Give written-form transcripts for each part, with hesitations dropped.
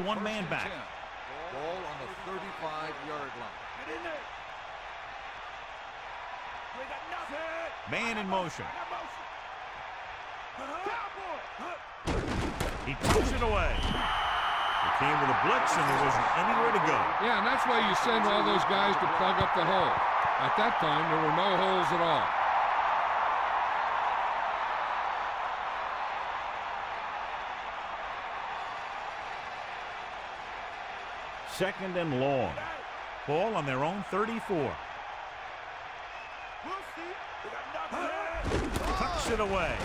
One man back. Ball on the 35-yard line. Get in there. We got nothing. Man in motion. Cowboy. He puts it away. He came with a blitz and there wasn't anywhere to go. Yeah, and that's why you send all those guys to plug up the hole. At that time, there were no holes at all. Second and long. Ball on their own 34. We'll see. We got nothing. Tucks it away.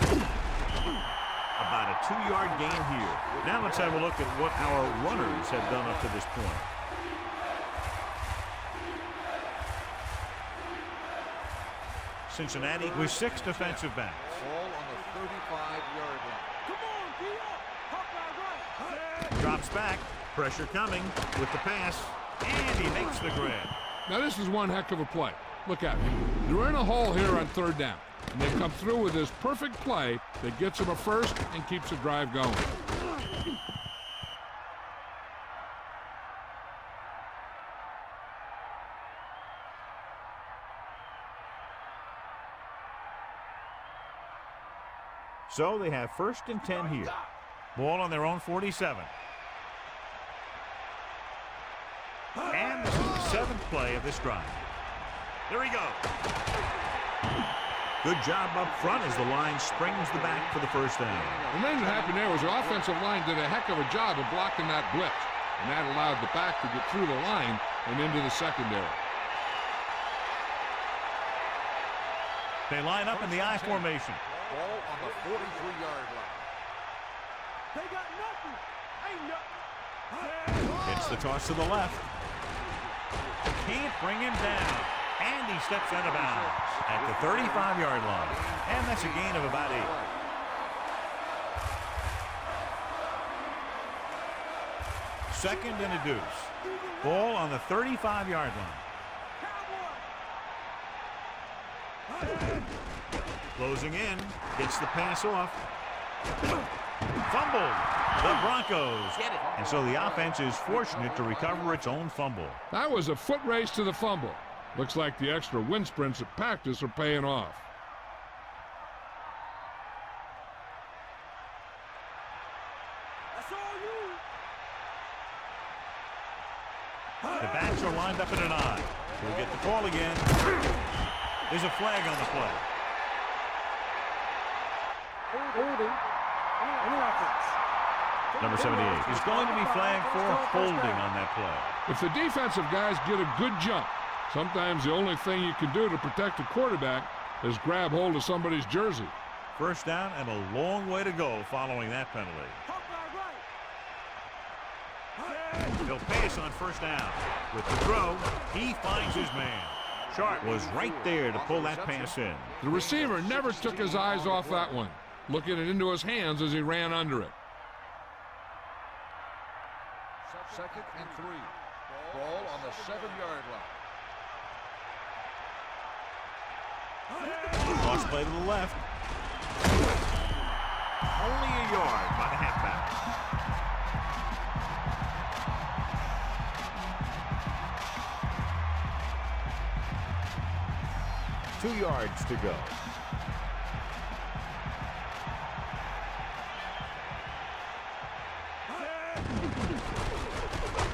About a 2-yard gain here. Now let's have a look at what our runners have done up to this point. Cincinnati with 6 defensive backs. Ball on the 35-yard line. Come on, P.O. Hawkeye right. Drops back. Pressure coming with the pass. And he makes the grab. Now, this is one heck of a play. Look at it. They're in a hole here on third down. And they come through with this perfect play that gets them a first and keeps the drive going. So they have 1st and 10 here. Ball on their own 47. And this is the 7th play of this drive. There we go. Good job up front as the line springs the back for the first down. The thing that happened there was the offensive line did a heck of a job of blocking that blitz. And that allowed the back to get through the line and into the secondary. They line up in the I formation. Ball on the 43-yard line. They got nothing. Ain't nothing. It's the toss to the left. Can't bring him down. And he steps out of bounds at the 35-yard line. And that's a gain of about 8. Second and a deuce. Ball on the 35-yard line. Closing in. Gets the pass off. Fumbled. The Broncos get it. And so the offense is fortunate to recover its own fumble. That was a foot race to the fumble. Looks like the extra wind sprints at practice are paying off. That's all you. The backs are lined up in an I. We'll get the call again. There's a flag on the play. Holding. Any offense. Number 78 is going to be flagged for holding on that play. If the defensive guys get a good jump, sometimes the only thing you can do to protect a quarterback is grab hold of somebody's jersey. First down and a long way to go following that penalty. He'll pass on first down. With the throw, he finds his man. Sharp was right there to pull that pass in. The receiver never took his eyes off that one, looking it into his hands as he ran under it. Second and 3. Ball on the 7-yard line. Cross play to the left. Only a yard by the halfback. Two yards to go.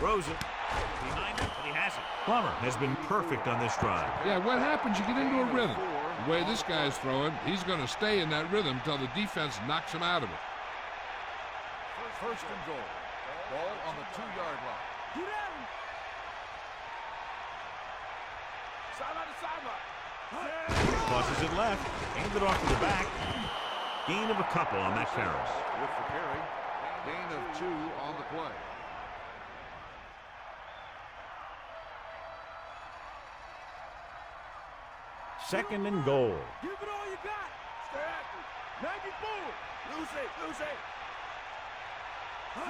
Throws it. Behind him, but he has it. Plummer has been perfect on this drive. Yeah, what happens? You get into a rhythm. The way this guy's throwing, he's going to stay in that rhythm until the defense knocks him out of it. First and goal. Ball on the 2-yard line. Get at him. Sideline to sideline. Tosses it left. Aimed it off to the back. Gain of a couple on that carry. With the carry. Gain of 2 on the play. Second and goal. Give it all you got. Stay active. Make it forward. Lose it.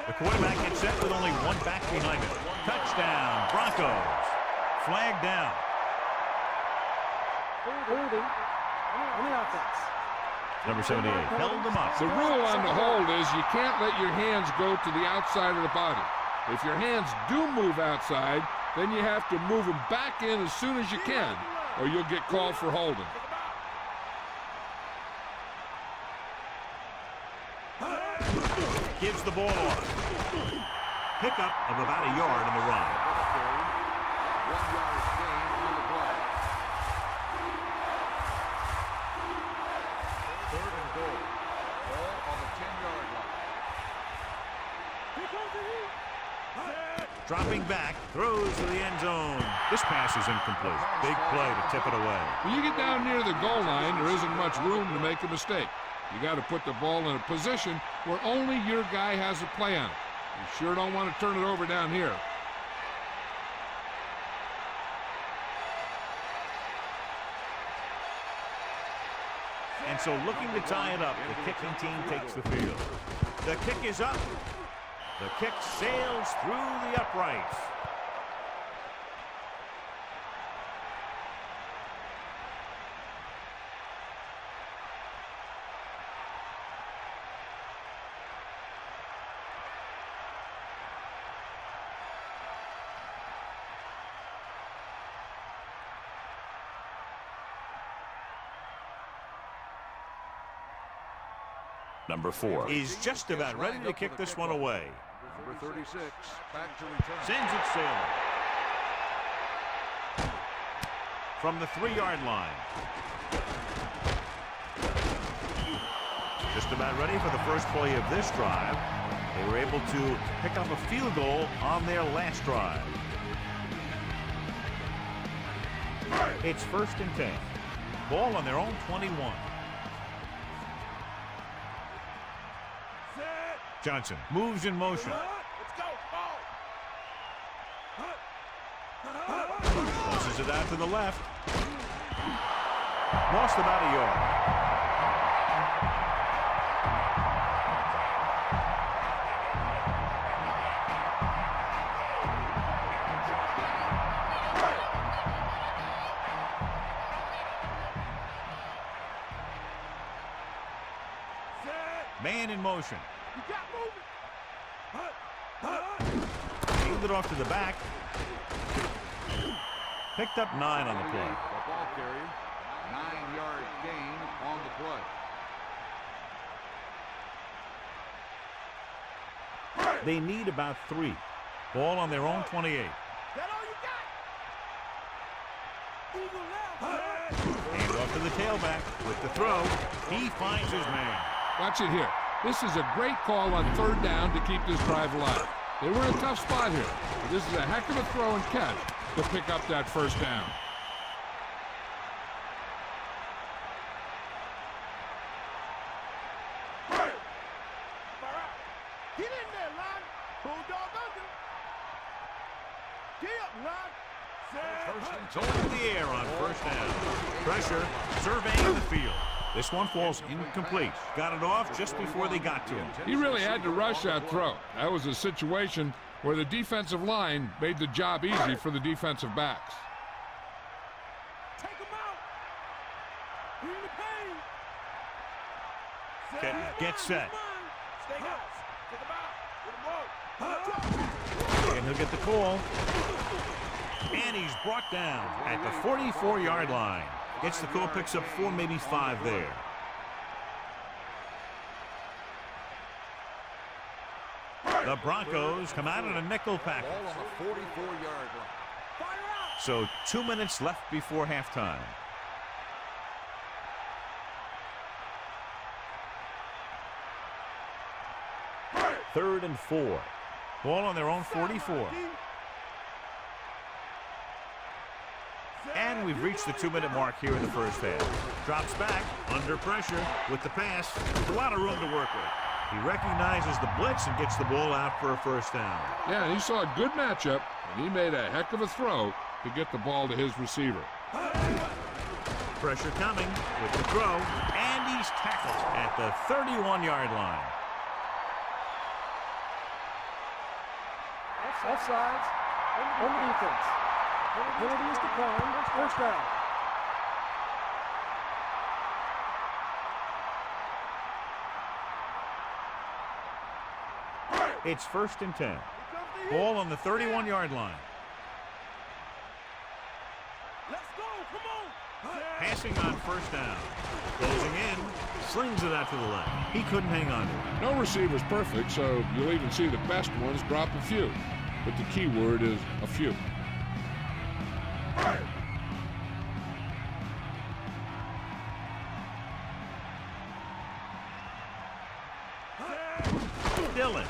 The quarterback gets set with only one back behind him. Touchdown, Broncos. Flag down. Holding. Any offense. Number 78 held him up. The rule on the hold is you can't let your hands go to the outside of the body. If your hands do move outside, then you have to move them back in as soon as you can, or you'll get called for holding. Gives the ball off. Pickup of about a yard in the run. 1 yard gain on the play. 3rd and goal. Ball on the 10-yard line. Dropping back, throws to the end zone. This pass is incomplete. Big play to tip it away. When you get down near the goal line, there isn't much room to make a mistake. You got to put the ball in a position where only your guy has a play on it. You sure don't want to turn it over down here. And so looking to tie it up, the kicking team takes the field. The kick is up. The kick sails through the uprights. Number 4 is just about ready to kick this one away. Number 36, back to return. Sends it sailing. From the 3-yard line. Just about ready for the first play of this drive. They were able to pick up a field goal on their last drive. It's 1st and 10. Ball on their own 21. Johnson moves in motion. Let's go. Tosses it out to the left. Lost about a yard. Man in motion. You got moving. Handed it off to the back. Picked up 9 on the play. The ball carrier. 9-yard gain on the play. They need about 3. Ball on their own 28. That all you got? Eagle left. Hand off to the tailback with the throw. He finds his man. Watch it here. This is a great call on 3rd down to keep this drive alive. They were in a tough spot here, but this is a heck of a throw and catch to pick up that 1st down. Get in there, line. Bulldog under. Get up, line. Over the air on 1st down. Pressure, surveying the field. This one falls incomplete. Got it off just before they got to him. He really had to rush that throw. That was a situation where the defensive line made the job easy for the defensive backs. Take him out. Bring the pain. Get set. Stay house. Take him out. And he'll get the call. And he's brought down at the 44-yard line. Gets the call, picks up 4, maybe 5 there. The Broncos come out in a nickel package. Ball on the 44-yard line. So 2 minutes left before halftime. Third and 4. Ball on their own 44. And we've reached the 2-minute mark here in the first half. Drops back, under pressure, with the pass. With a lot of room to work with. He recognizes the blitz and gets the ball out for a 1st down. Yeah, he saw a good matchup, and he made a heck of a throw to get the ball to his receiver. Pressure coming with the throw, and he's tackled at the 31-yard line. Offsides on the defense. Penalty is declined. 1st down. It's 1st and 10. Ball on the 31-yard line. Let's go. Come on. Passing on first down. Closing in. Slings it out to the left. He couldn't hang on to it. No receiver's perfect, so you'll even see the best ones drop a few. But the key word is a few. Dillon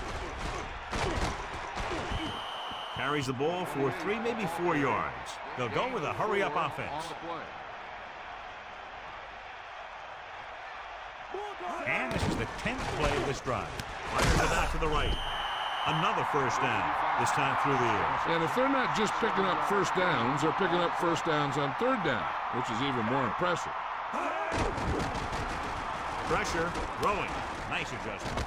carries the ball for 3, maybe 4 yards. They'll go with a hurry-up offense. And this is the 10th play of this drive. Fires it out to the right. Another first down, this time through the air. And if they're not just picking up first downs, they're picking up first downs on third down, which is even more impressive. Pressure, throwing. Nice adjustment.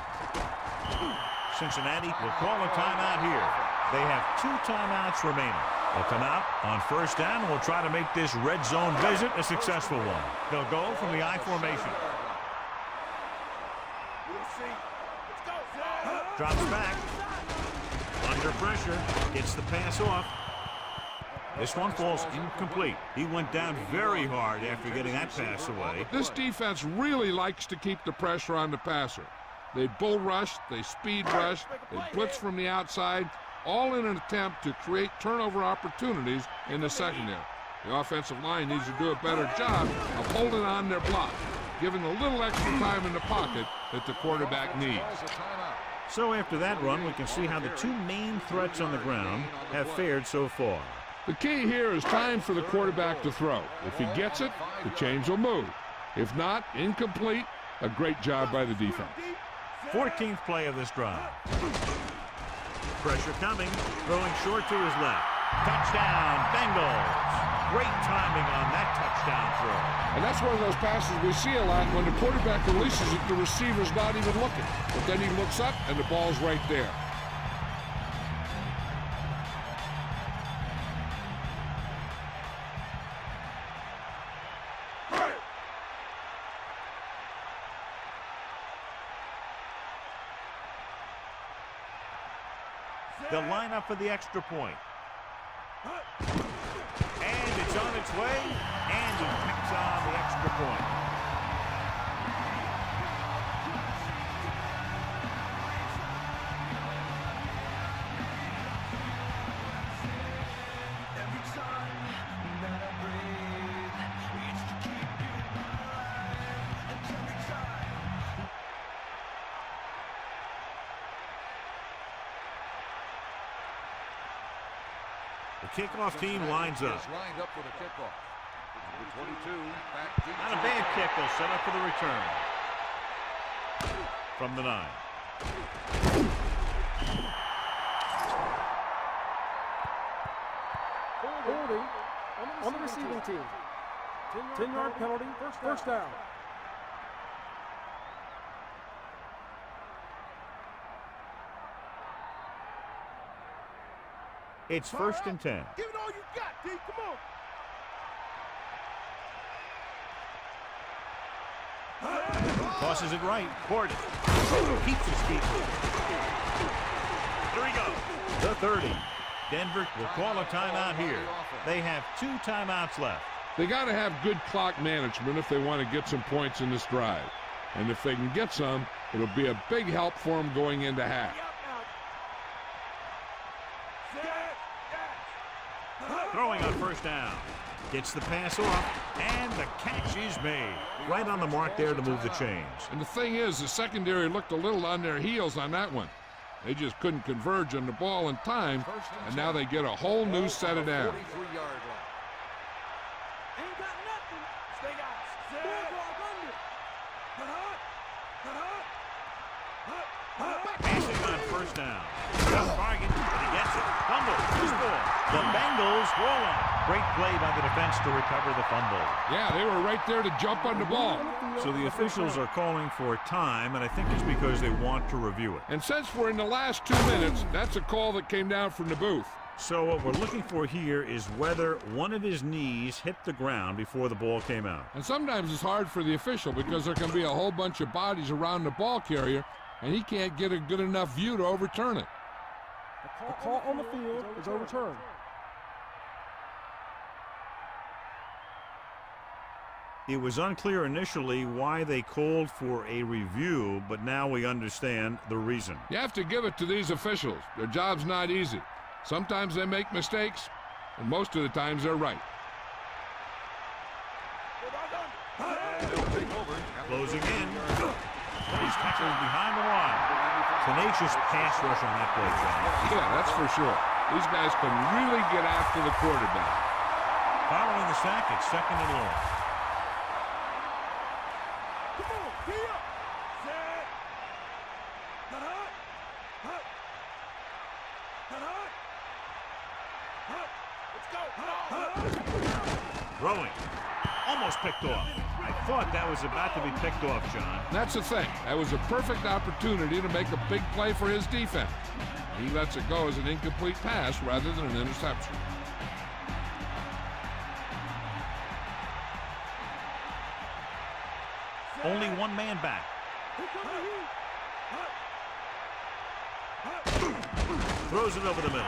Cincinnati will call a timeout here. They have 2 timeouts remaining. They'll come out on first down and will try to make this red zone visit a successful one. They'll go from the I formation. Drops back. Under pressure. Gets the pass off. This one falls incomplete. He went down very hard after getting that pass away. This defense really likes to keep the pressure on the passer. They bull rush, they speed rush, they blitz from the outside, all in an attempt to create turnover opportunities in the secondary. The offensive line needs to do a better job of holding on their block, giving a little extra time in the pocket that the quarterback needs. So after that run, we can see how the 2 main threats on the ground have fared so far. The key here is time for the quarterback to throw. If he gets it, the chains will move. If not, incomplete, a great job by the defense. 14th play of this drive. Pressure coming, throwing short to his left. Touchdown, Bengals. Great timing on that touchdown throw. And that's one of those passes we see a lot. When the quarterback releases it, the receiver's not even looking. But then he looks up, and the ball's right there. They'll line up for the extra point. And it's on its way, and he picks on the extra point. The kickoff team lines up. Lined up for the kickoff. Number 22, back deep. Not a bad kick. They'll set up for the return. From the 9. Holding on the receiving team. 10-yard penalty, first down. It's 1st and 10. Give it all you got, D. Come on. Tosses it right. Gordon keeps his feet moving. Here we go. The 30. Denver will call a timeout here. They have 2 timeouts left. They got to have good clock management if they want to get some points in this drive. And if they can get some, it'll be a big help for them going into half. Throwing on first down. Gets the pass off, and the catch is made. Right on the mark there to move the chains. And the thing is, the secondary looked a little on their heels on that one. They just couldn't converge on the ball in time, and now they get a whole new set of downs. Ain't got nothing. Stay out. Bulldog under. Passing on first down. Tough target, but he gets it. Fumble. Who's ball? The Bengals roll on. Great play by the defense to recover the fumble. Yeah, they were right there to jump on the ball. So the officials are calling for time, and I think it's because they want to review it. And since we're in the last 2 minutes, that's a call that came down from the booth. So what we're looking for here is whether one of his knees hit the ground before the ball came out. And sometimes it's hard for the official because there can be a whole bunch of bodies around the ball carrier, and he can't get a good enough view to overturn it. The call on the field is overturned. It was unclear initially why they called for a review, but now we understand the reason. You have to give it to these officials. Their job's not easy. Sometimes they make mistakes, and most of the times they're right. Closing in. He's tackled behind the line. Tenacious pass rush on that play, John. Yeah, that's for sure. These guys can really get after the quarterback. Following the sack, it's 2nd and long. Come on, get up. Set. Hut, hut. Hut. Hut, hut. Hut. Let's go. Hut, hut. Throwing. Almost picked off. I thought that was about to be picked off, John. That's the thing. That was a perfect opportunity to make a big play for his defense. He lets it go as an incomplete pass rather than an interception. Only one man back. Throws it over the middle.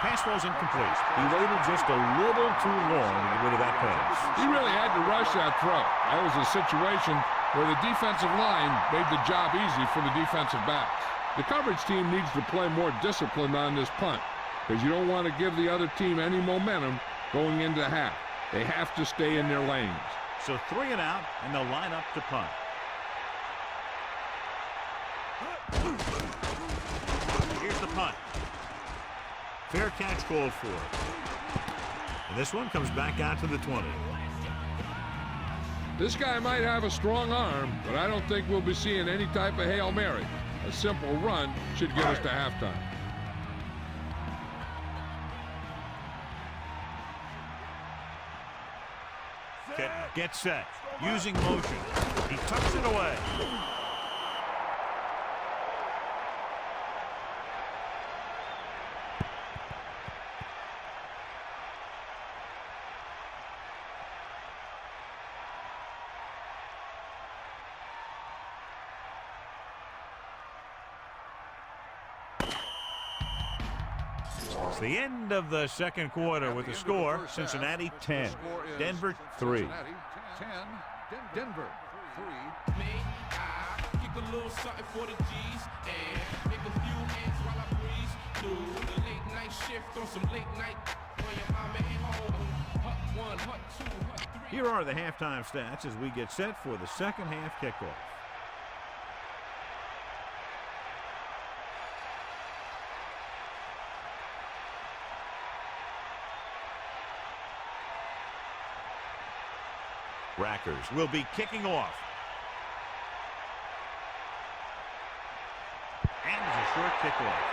The pass was incomplete. He waited just a little too long to get rid of that pass. He really had to rush that throw. That was a situation where the defensive line made the job easy for the defensive backs. The coverage team needs to play more disciplined on this punt because you don't want to give the other team any momentum going into half. They have to stay in their lanes. So 3 and out, and they'll line up to punt. Here's the punt. Fair catch called for. And this one comes back out to the 20. This guy might have a strong arm, but I don't think we'll be seeing any type of Hail Mary. A simple run should get us to halftime. Get set. Using motion. He tucks it away. It's the end of the second quarter with the score, Cincinnati 10, Denver 3. 10, Denver 3. Kick a little something for the G's and make a few ends while I breeze through the late night shift on some late night when your mama ain't home. Hut 1, hut 2, hut 3. Here are the halftime stats as we get set for the second half kickoff. Rackers will be kicking off. And it's a short kickoff.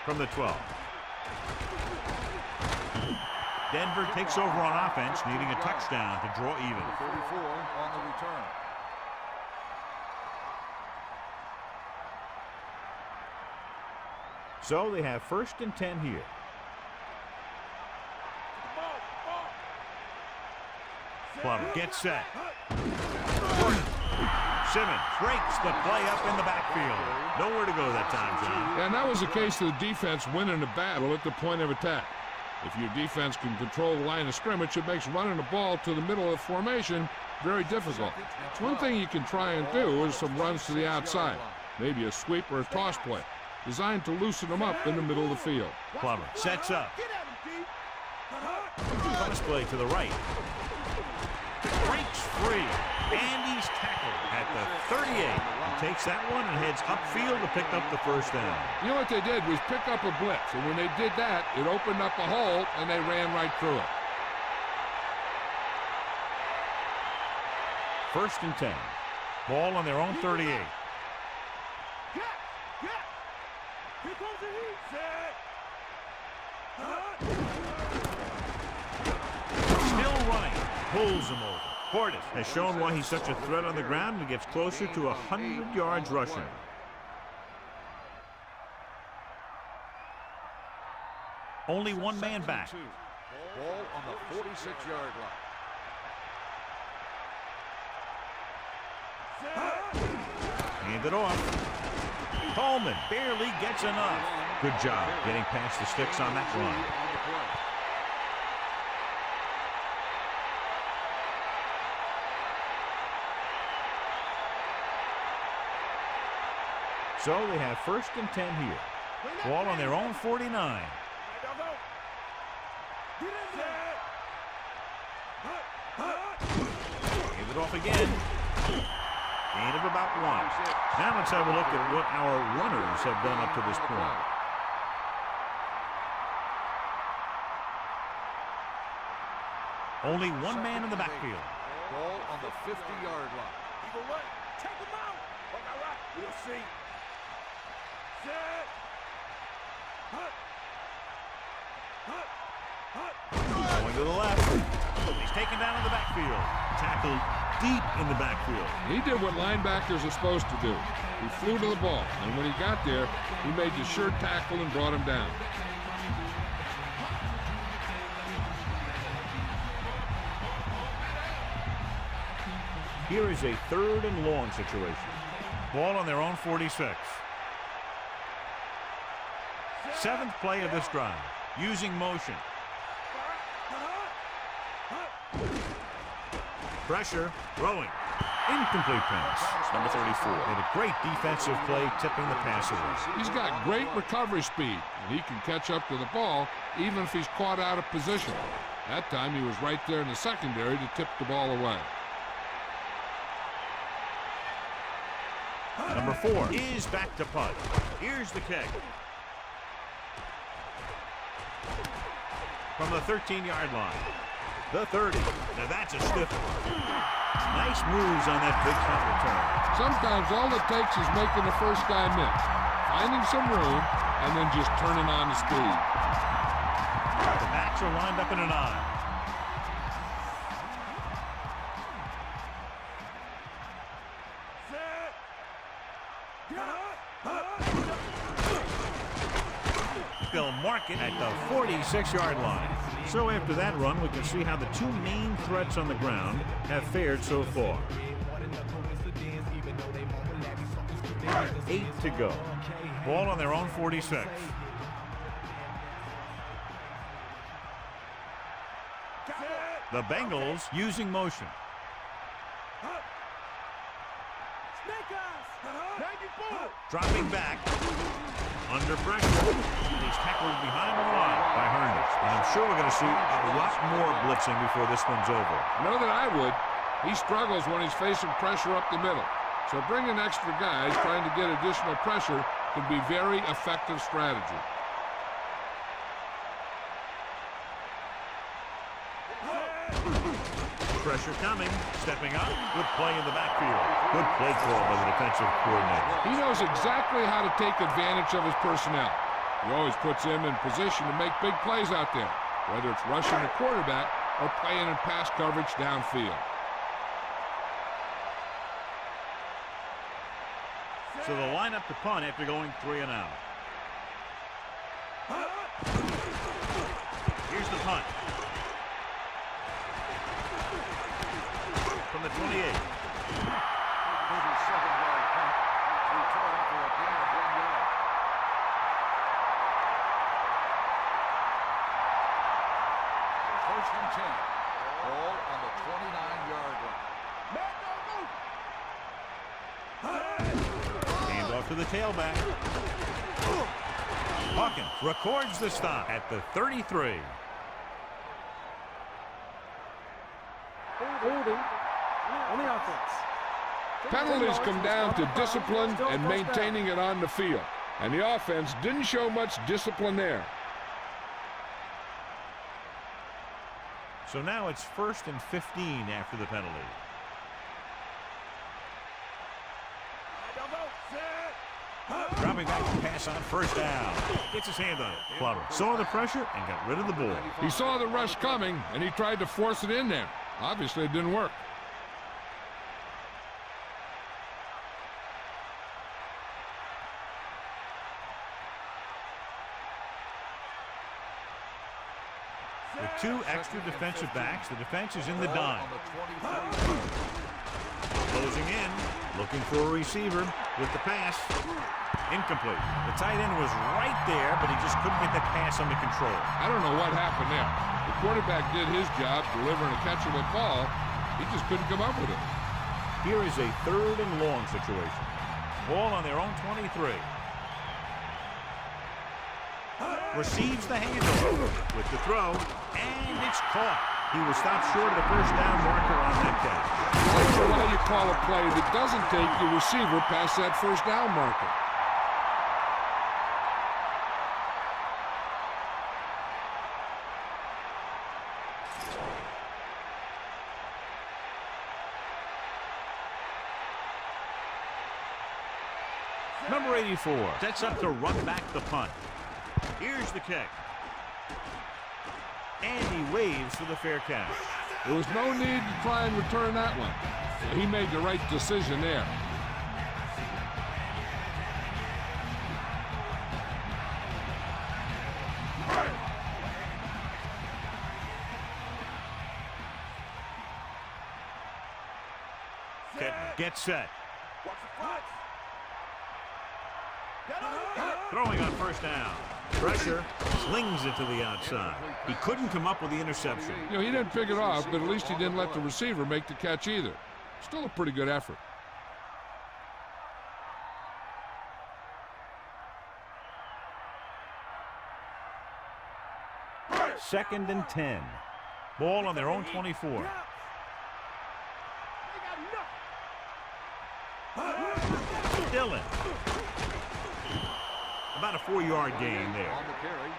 From the 12. Denver takes over on offense, needing a touchdown to draw even. 34 on the return. So they have 1st and 10 here. Plum gets set. Simmons breaks the play up in the backfield. Nowhere to go that time, John. And that was a case of the defense winning the battle at the point of attack. If your defense can control the line of scrimmage, it makes running the ball to the middle of the formation very difficult. One thing you can try and do is some runs to the outside, maybe a sweep or a toss play, designed to loosen them up in the middle of the field. Plummer sets up. Toss play to the right. Breaks free, and he's tackled at the 38. He takes that one and heads upfield to pick up the first down. You know what they did was pick up a blitz, and when they did that, it opened up a hole, and they ran right through it. 1st and 10. Ball on their own 38. Here comes the heat. Set. Still running. Pulls him over. Portis has shown why he's such a threat on the ground and gets closer to 100 yards rushing. Only one man back. Ball on the 46-yard line. Hand it off. Coleman barely gets enough. Good job getting past the sticks on that run. So they have 1st and 10 here. Ball on their own 49. Give it off again. Gain of about 1. Now let's have a look at what our runners have done up to this point. Only one man in the backfield. Ball on the 50-yard line. Eagle right. Take him out. All right. We'll see. Set. Hut. Hut. Hut. Going to the left. He's taken down in the backfield. Tackled deep in the backfield. He did what linebackers are supposed to do. He flew to the ball, and when he got there, he made the sure tackle and brought him down. Here is a 3rd and long situation. Ball on their own 46. 7th play of this drive. Using motion. Pressure. Throwing. Incomplete pass. Number 34. Made a great defensive play, tipping the pass away. He's got great recovery speed, and he can catch up to the ball even if he's caught out of position. That time he was right there in the secondary to tip the ball away. Number 4 is back to punt. Here's the kick. From the 13-yard line. The 30. Now that's a stiff one. Nice moves on that big punt return. Sometimes all it takes is making the first guy miss, finding some room, and then just turning on the speed. The backs are lined up in an I. They'll mark it at the 46-yard line. So after that run, we can see how the 2 main threats on the ground have fared so far. 8 to go. Ball on their own 46. The Bengals using motion. Dropping back. Under pressure. He's tackled behind the line by Hernandez. And I'm sure we're going to see a lot more blitzing before this one's over. I know that I would. He struggles when he's facing pressure up the middle. So bringing extra guys trying to get additional pressure can be very effective strategy. Pressure coming, stepping up, good play in the backfield. Good play call by the defensive coordinator. He knows exactly how to take advantage of his personnel. He always puts him in position to make big plays out there, whether it's rushing the quarterback or playing in pass coverage downfield. So they'll line up to punt after going 3 and out. Here's the punt. From the 28. 37-yard punt. Return for a gain of 1 yard. First and 10. Ball on the 29-yard line. Hand off to the tailback. Hawkins records the stop at the 33. Holding on the offense. Penalties come down to discipline and maintaining it on the field. And the offense didn't show much discipline there. So now it's 1st and 15 after the penalty. Dropping back to pass on 1st down. Gets his hand on it. Clever. Saw the pressure and got rid of the ball. He saw the rush coming, and he tried to force it in there. Obviously, it didn't work. With 2 extra defensive backs, the defense is in the dime. Closing in, looking for a receiver with the pass. Incomplete. The tight end was right there, but he just couldn't get that pass under control. I don't know what happened there. The quarterback did his job delivering a catchable ball. He just couldn't come up with it. Here is a 3rd and long situation. Ball on their own 23. Receives the handoff with the throw, and it's caught. He was stopped short of the first down marker on that catch. I don't know why you call a play that doesn't take your receiver past that first down marker. Number 84 sets up to run back the punt. Here's the kick. And he waves for the fair catch. There was no need to try and return that one. He made the right decision there. Get set. Throwing on first down. Pressure, slings it to the outside. He couldn't come up with the interception. You know, he didn't pick it off, but at least he didn't let the receiver make the catch either. Still a pretty good effort. Second and 10. Ball on their own 24. Dillon. About a 4-yard gain there. On the carry.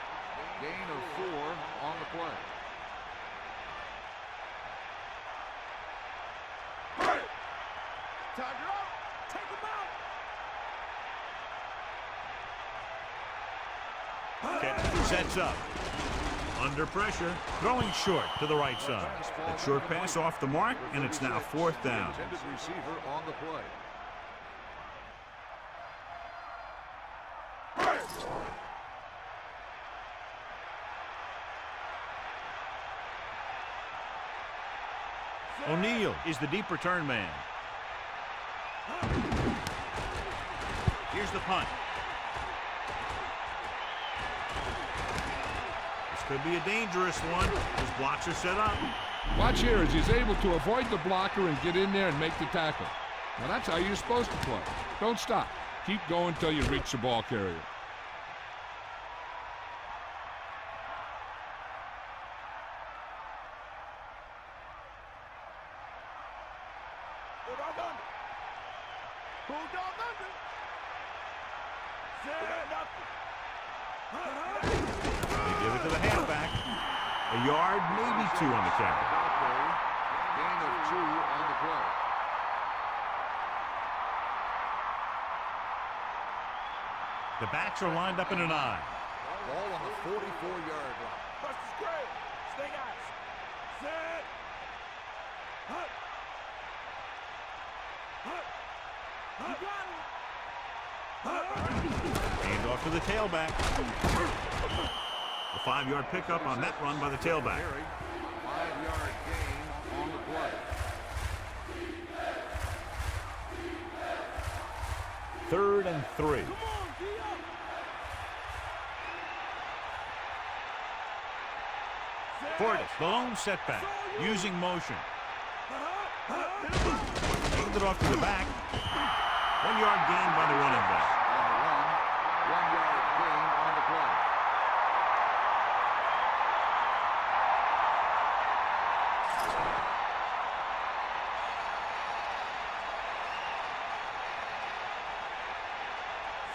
Gain of 4 on the play. Tiger up. Take him out. Kitten sets up. Under pressure. Throwing short to the right side. A short pass off the mark, and it's now 4th down. Intended receiver on the play. O'Neal is the deep return man. Here's the punt. This could be a dangerous one. His blocks are set up. Watch here as he's able to avoid the blocker and get in there and make the tackle. Now that's how you're supposed to play. Don't stop. Keep going until you reach the ball carrier. They give it to the halfback. A yard, maybe 2 on the carry. Gain of 2 on the play. The backs are lined up in an I. Ball on the 44-yard line. Bust the square. Stay guys. Set. Hut. Hut. You got him. Hand off to the tailback. A 5-yard pickup on that run by the tailback. 5-yard gain on the play. 3rd and 3. Portis, the lone setback, using motion. Hand it off to the back. 1-yard gain by the running back. On the run, 1-yard gain on the play.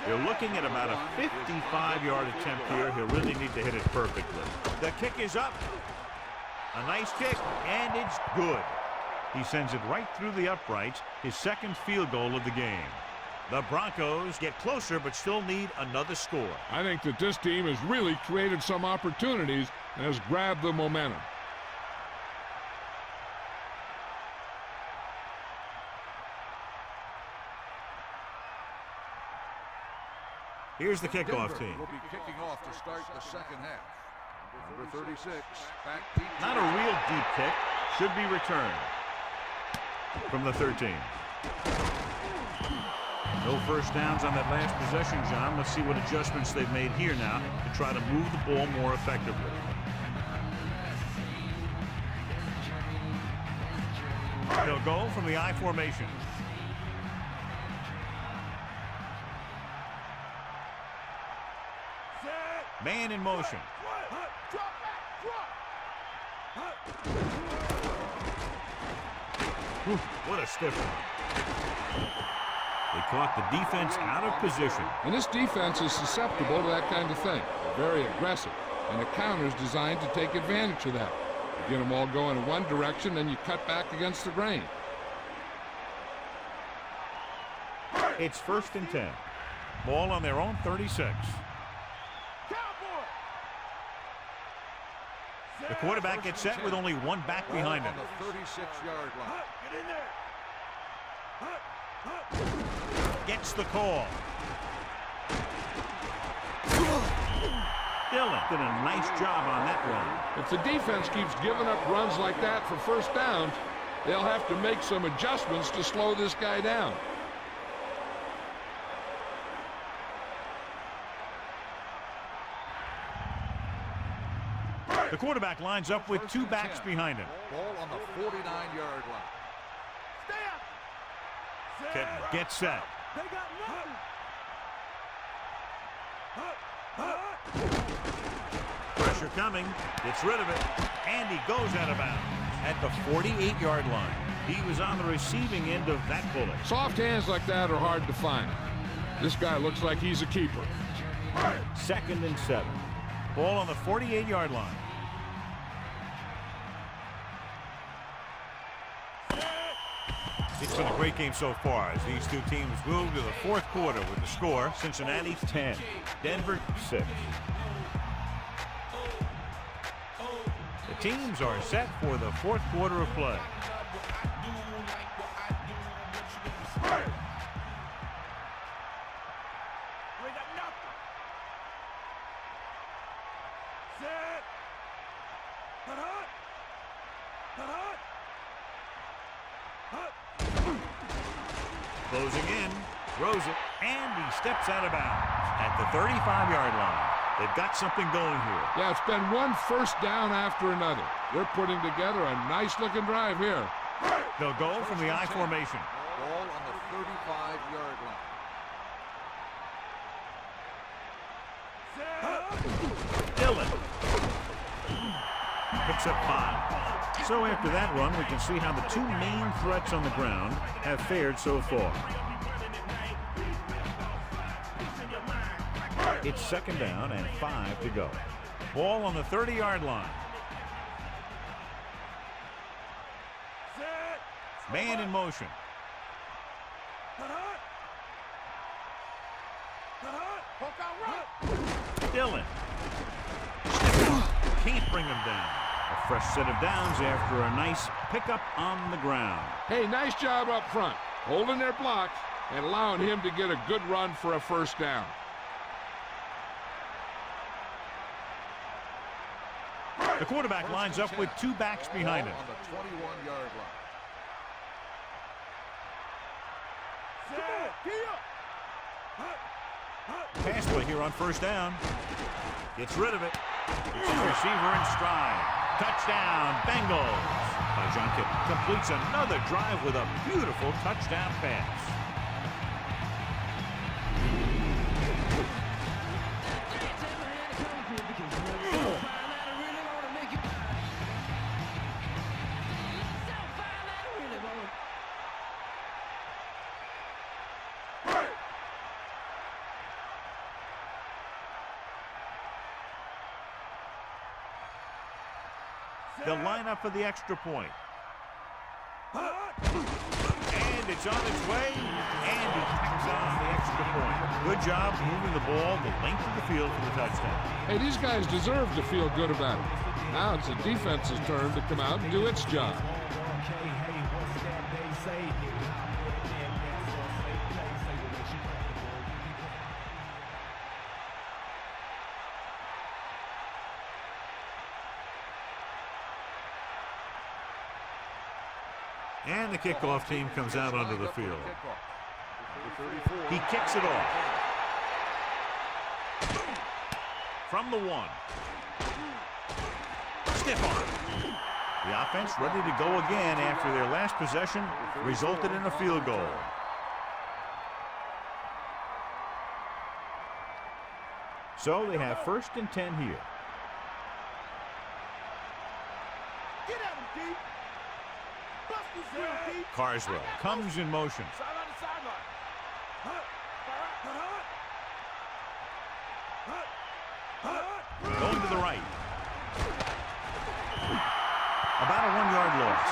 They're looking at about a 55-yard attempt here. He'll really need to hit it perfectly. The kick is up. A nice kick, and it's good. He sends it right through the uprights, his 2nd field goal of the game. The Broncos get closer but still need another score. I think that this team has really created some opportunities and has grabbed the momentum. Here's the kickoff Denver team. will be kicking off to start the second half. Number 36, back deep. Not a real deep kick. Should be returned from the 13. No first downs on that last possession, John. Let's see what adjustments they've made here now to try to move the ball more effectively. They'll go from the I formation. Man in motion. Whew, what a stiff one. They caught the defense out of position. And this defense is susceptible to that kind of thing. They're very aggressive, and the counter's designed to take advantage of that. You get them all going in one direction, then you cut back against the grain. It's 1st and 10. Ball on their own 36. The quarterback gets set with only one back behind him. On the 36-yard line. Get in there. Gets the call. Dillon did a nice job on that run. If the defense keeps giving up runs like that for first downs, they'll have to make some adjustments to slow this guy down. The quarterback lines up with two backs behind him. Ball on the 49-yard line. Stay up. Kettner gets set. They got nothing. Pressure coming. Gets rid of it. And he goes out of bounds at the 48-yard line. He was on the receiving end of that bullet. Soft hands like that are hard to find. This guy looks like he's a keeper. 2nd and 7. Ball on the 48-yard line. It's been a great game so far as these two teams move to the 4th quarter with the score Cincinnati 10, Denver 6. The teams are set for the 4th quarter of play. We got nothing. Set. Hut. Closing in, throws it, and he steps out of bounds at the 35-yard line. They've got something going here. Yeah, it's been one first down after another. They're putting together a nice-looking drive here. They'll go from the I formation. Ball on the 35-yard line. Dillon picks up 5. So after that run, we can see how the two main threats on the ground have fared so far. It's 2nd down and 5 to go. Ball on the 30-yard line. Man in motion. Dillon. Can't bring him down. A fresh set of downs after a nice pickup on the ground. Hey, nice job up front, holding their blocks and allowing him to get a good run for a first down. The quarterback lines up with two backs behind him. On the 21-yard line. Pass play here on first down. Gets rid of it. It's his receiver in stride. Touchdown, Bengals. John Kidd completes another drive with a beautiful touchdown pass. They'll line up for the extra point. And it's on its way. And he tacks on the extra point. Good job moving the ball the length of the field for the touchdown. Hey, these guys deserve to feel good about it. Now it's the defense's turn to come out and do its job. And the kickoff team comes out onto the field. He kicks it off. From the 1. Stiff arm. The offense ready to go again after their last possession resulted in a field goal. So they have 1st and 10 here. Get at him, D. Bust this down, D. Carswell comes in motion. Sideline to sideline. Going to the right. About a 1-yard loss.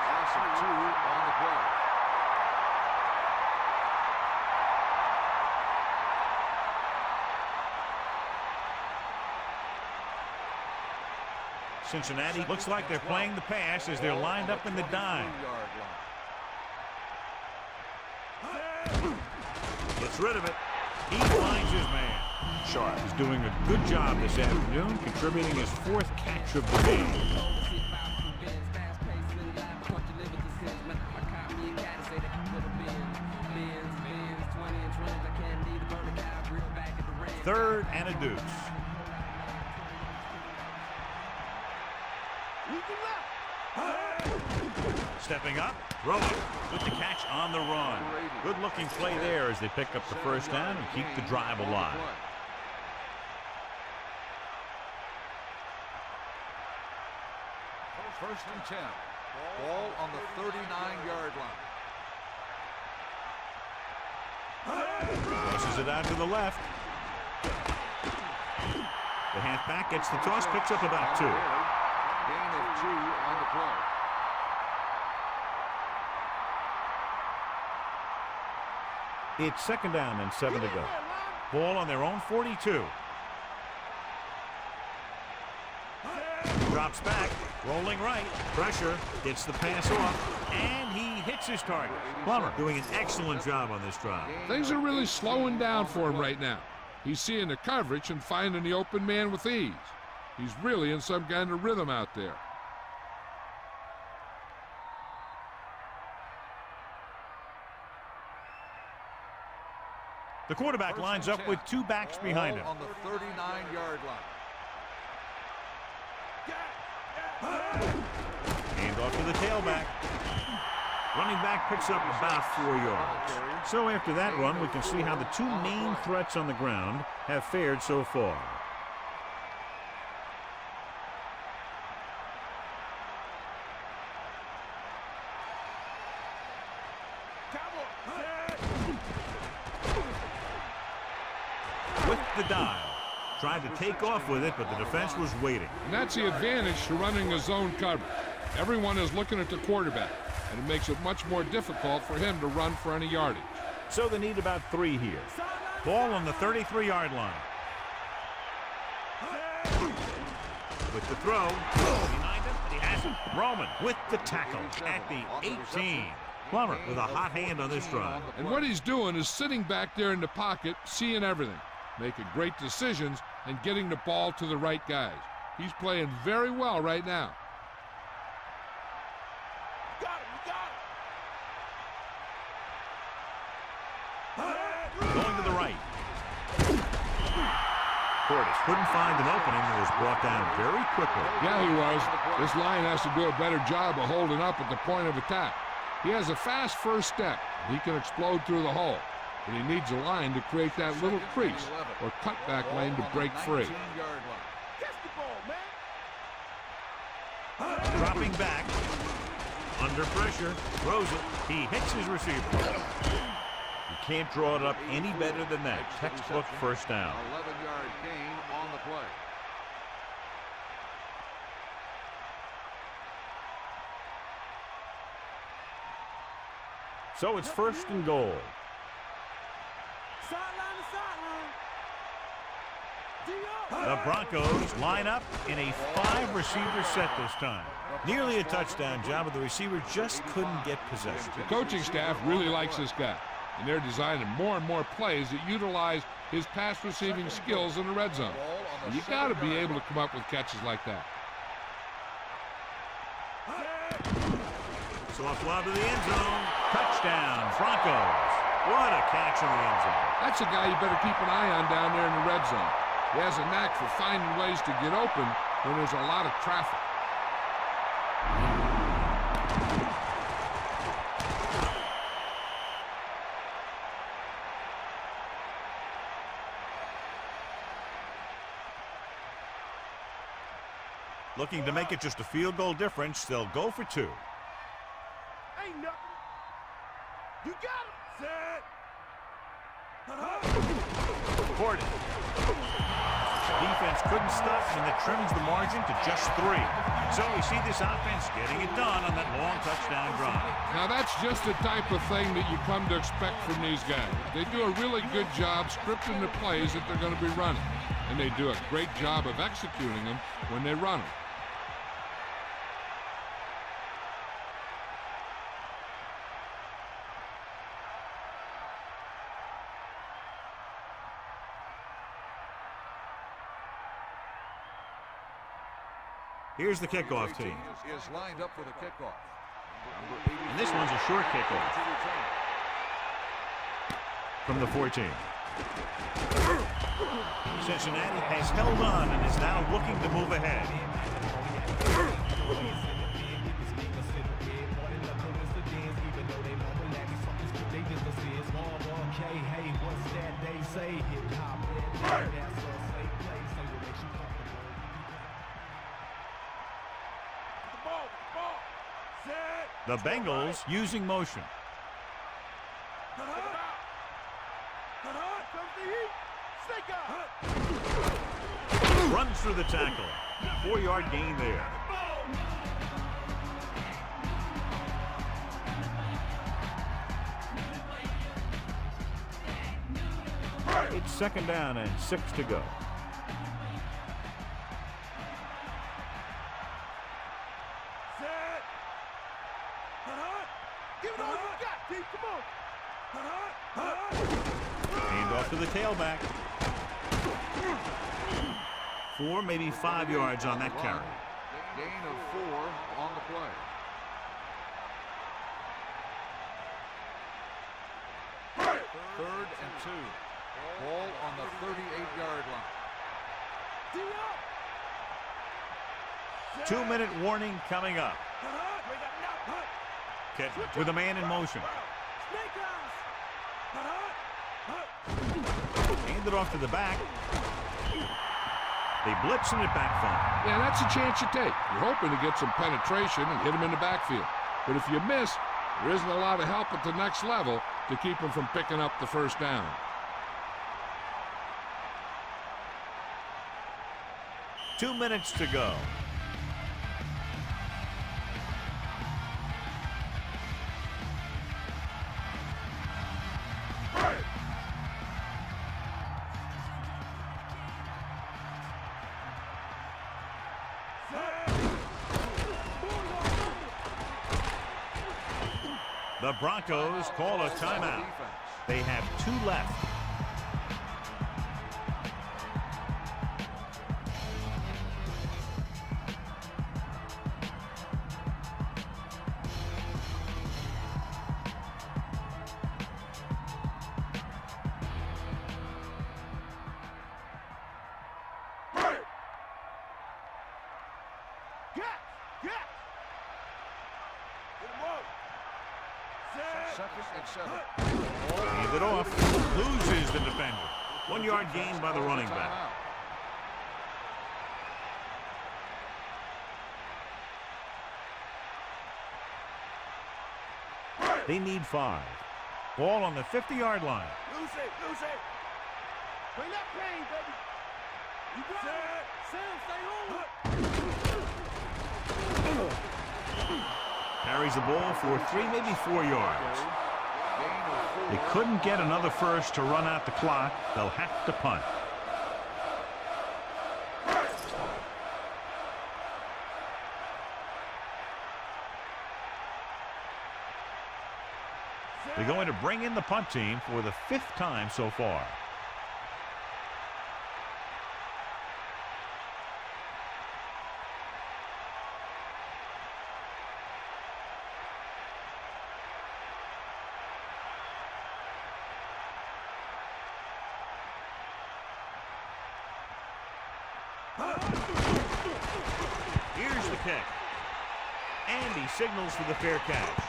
Loss of 2 on the play. Cincinnati looks like they're playing the pass as they're lined up in the dime. Gets rid of it. He finds his man. Sharp is doing a good job this afternoon, contributing his 4th catch of the game. Third and a deuce. Stepping up, throwing with the catch on the run. Good looking play there as they pick up the 1st down and keep the drive alive. First and 10. Ball on the 39-yard line. Tosses it out to the left. The halfback gets the toss, picks up about 2. Gain of 2 on the play. It's 2nd down and 7 to go. Ball on their own 42. Drops back, rolling right. Pressure, gets the pass off, and he hits his target. Plummer doing an excellent job on this drive. Things are really slowing down for him right now. He's seeing the coverage and finding the open man with ease. He's really in some kind of rhythm out there. The quarterback lines up with 2 backs behind him. On the 39-yard line. Hand off to the tailback. Running back picks up about 4 yards. So after that run, we can see how the 2 main threats on the ground have fared so far. With the dive. Tried to take off with it, but the defense was waiting. And that's the advantage to running a zone coverage. Everyone is looking at the quarterback, and it makes it much more difficult for him to run for any yardage. So they need about 3 here. Ball on the 33-yard line. With the throw. Behind him, but he has it. Roman with the tackle at the 18. Plummer with a hot hand on this drive. And what he's doing is sitting back there in the pocket, seeing everything, making great decisions, and getting the ball to the right guys. He's playing very well right now. Going to the right. Portis couldn't find an opening and was brought down very quickly. Yeah, he was. This line has to do a better job of holding up at the point of attack. He has a fast first step. He can explode through the hole. But he needs a line to create that little crease or cutback lane to break free. Dropping back. Under pressure. Throws it. He hits his receiver. You can't draw it up any better than that. Textbook first down. 11-yard gain on the play. So it's 1st and goal. The Broncos line up in a 5-receiver set this time. Nearly a touchdown job, but the receiver just couldn't get possession. The coaching staff really likes this guy, and they're designing more and more plays that utilize his pass receiving skills in the red zone. And you got to be able to come up with catches like that. Soft lob to the end zone. Touchdown, Broncos. What a catch in the end zone. That's a guy you better keep an eye on down there in the red zone. He has a knack for finding ways to get open when there's a lot of traffic. Looking to make it just a field goal difference. They'll go for 2. Ain't nothing. You got him. Set. Gordon. Defense couldn't stop, and that trims the margin to just 3. So we see this offense getting it done on that long touchdown drive. Now that's just the type of thing that you come to expect from these guys. They do a really good job scripting the plays that they're going to be running, and they do a great job of executing them when they run them. Here's the kickoff team. Is lined up for the kickoff. And this one's a short kickoff from the 14. Cincinnati has held on and is now looking to move ahead. The Bengals using motion. Runs through the tackle. 4-yard gain there. It's 2nd down and 6 to go. Hand off to the tailback. 4, maybe 5 yards on that carry. Gain of 4 on the play. Third and 2. Ball on the 38-yard line. 2-minute warning coming up. Kit with a man in motion. Hand it off to the back. They blitz and it backfires. Yeah, that's a chance you take. You're hoping to get some penetration and hit them in the backfield. But if you miss, there isn't a lot of help at the next level to keep them from picking up the first down. Two minutes to go. The Broncos call a timeout. They have 2 left. Hand it off. Loses the defender. 1-yard gain by the running back. They need 5. Ball on the 50-yard line. Lose it. Bring that pain, baby. You got it. Sam, stay on. Carries the ball for 3, maybe 4 yards. They couldn't get another first to run out the clock. They'll have to punt. They're going to bring in the punt team for the 5th time so far. Here's the kick. And he signals for the fair catch.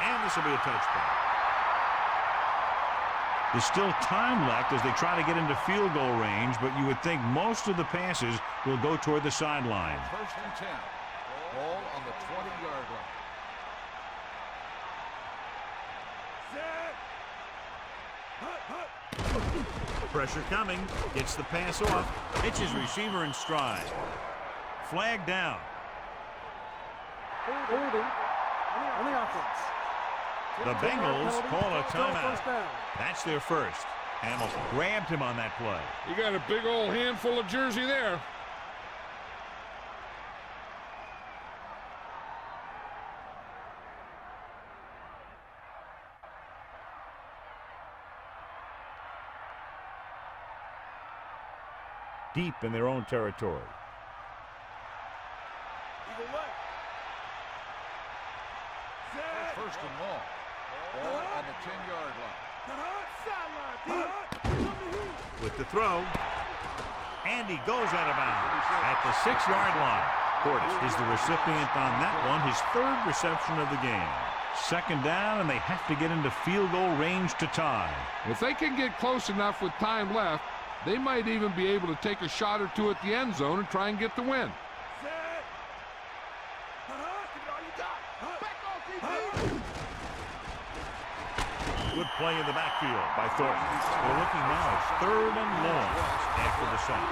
And this will be a touchback. There's still time left as they try to get into field goal range, but you would think most of the passes will go toward the sideline. First and 10. Ball on the 20-yard line. Pressure coming. Gets the pass off. Hits his receiver in stride. Flag down. Holding on the offense. The Bengals call a timeout. That's their first. Hamilton grabbed him on that play. You got a big old handful of jersey there. Deep in their own territory. First and long. Ball on the 10-yard line. With the throw. And he goes out of bounds at the 6-yard line. Portis is the recipient on that one, his third reception of the game. Second down, and they have to get into field goal range to tie. If they can get close enough with time left, they might even be able to take a shot or two at the end zone and try and get the win. Good play in the backfield by Thornton. They're looking now at 3rd and long after the sack.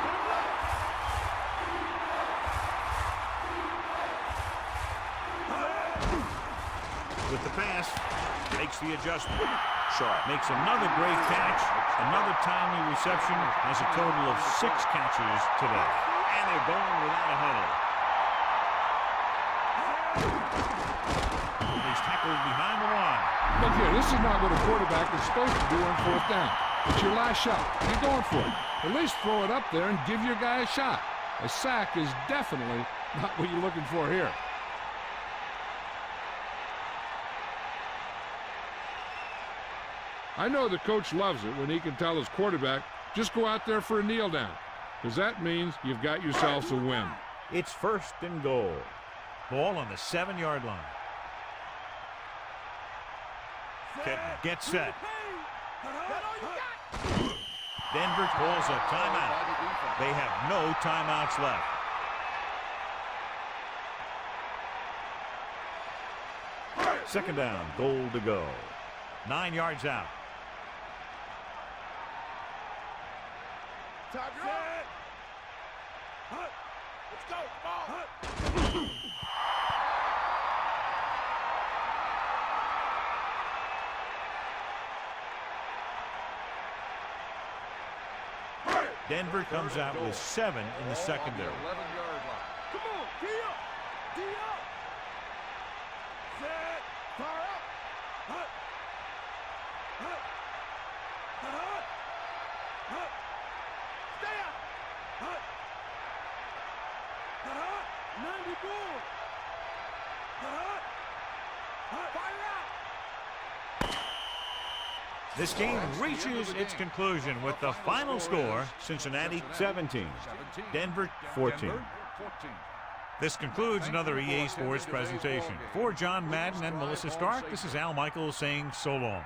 With the pass, makes the adjustment. Sharp makes another great catch, another timely reception, has a total of 6 catches today. And they're going without a huddle. He's tackled behind the line. Look here, this is not what a quarterback is supposed to do on 4th down. It's your last shot. You're going for it. At least throw it up there and give your guy a shot. A sack is definitely not what you're looking for here. I know the coach loves it when he can tell his quarterback, just go out there for a kneel down, because that means you've got yourselves a win. It's 1st and goal. Ball on the 7-yard line. Get set. Denver calls a timeout. They have no timeouts left. Second down, goal to go. 9 yards out. Let's go. Ball. Denver comes out with 7 in the secondary. 11-yard line. Come on, D up. D up. Set. Fire up. Hut. Hut. Hut. Hut. Stay up. Hut. Hut. 90 bull. Hut. Hut. Fire out. This game reaches its conclusion with the final score, Cincinnati 17, Denver 14. This concludes another EA Sports presentation. For John Madden and Melissa Stark, this is Al Michaels saying so long.